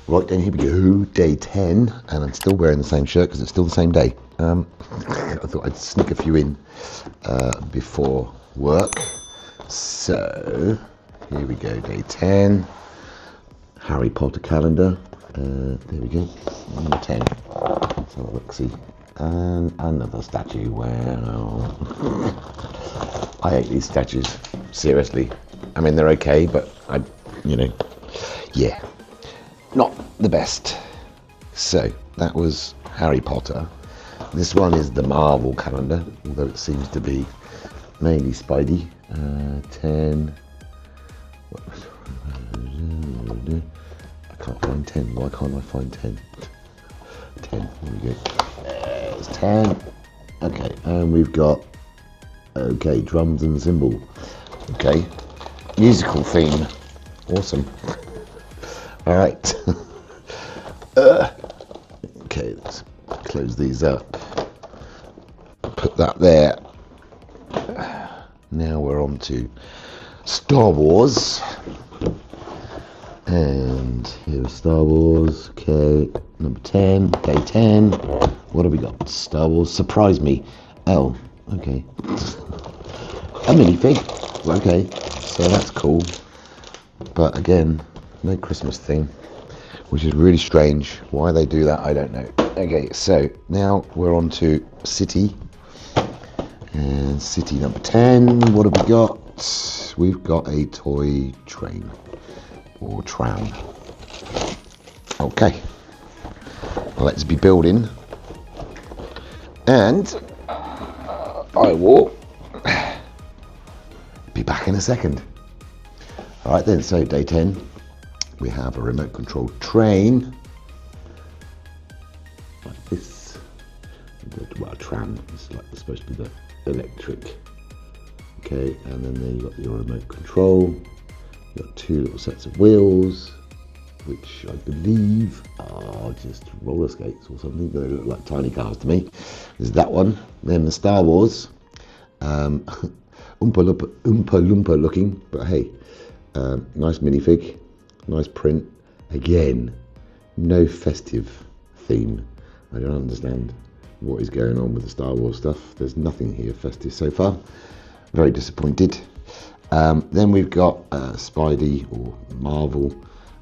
Right then, here we go, day 10, and I'm still wearing the same shirt because it's still the same day. I thought I'd sneak a few in before work. So, here we go, day 10, Harry Potter calendar. There we go, number 10. Let's have a look, see. And another statue. Well, I hate these statues, seriously. I mean, they're okay, but yeah. Not the best. So that was Harry Potter. This one is the Marvel calendar, although it seems to be mainly Spidey. 10. I can't find 10. Why can't I find 10? 10. Here we go. There's 10. Okay, and we've got drums and cymbal. Okay, musical theme. Awesome. All right. Okay, let's close these up. Put that there. Now we're on to Star Wars. And here's Star Wars. Okay, number 10, day 10. What have we got? Star Wars. Surprise me. Oh, okay. A minifig. Okay, so that's cool. But again, no Christmas thing, which is really strange. Why they do that, I don't know. Okay, so now we're on to City. And City number 10. What have we got? We've got a toy train or tram. Okay, let's be building. And I will be back in a second. All right then, so day 10. We have a remote controlled train, like this. Well, a tram, it's like it's supposed to be the electric. Okay, and then there you've got your remote control. You've got two little sets of wheels, which I believe are just roller skates or something. They look like tiny cars to me. There's that one. Then the Star Wars. Oompa Loompa looking, but hey, nice minifig. Nice print. Again, no festive theme. I don't understand what is going on with the Star Wars stuff. There's nothing here festive so far. Very disappointed. Then we've got Spidey or Marvel.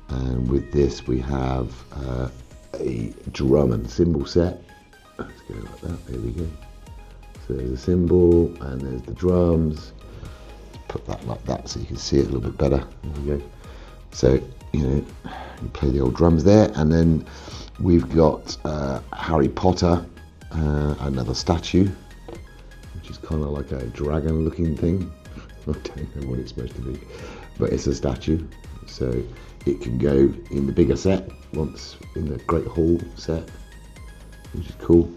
And with this we have a drum and cymbal set. Let's go like that. There we go. So there's a cymbal and there's the drums. Put that like that so you can see it a little bit better. There we go. So, you play the old drums there, and then we've got Harry Potter, another statue, which is kind of like a dragon-looking thing. I don't know what it's supposed to be, but it's a statue, so it can go in the bigger set, once in the Great Hall set, which is cool.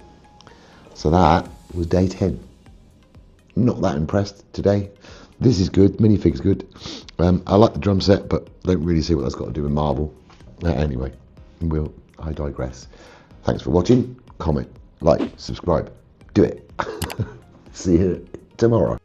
So that was day 10. Not that impressed today. This is good, minifig's good. I like the drum set, but don't really see what that's got to do with Marvel. Anyway, I digress. Thanks for watching. Comment, like, subscribe. Do it. See you tomorrow.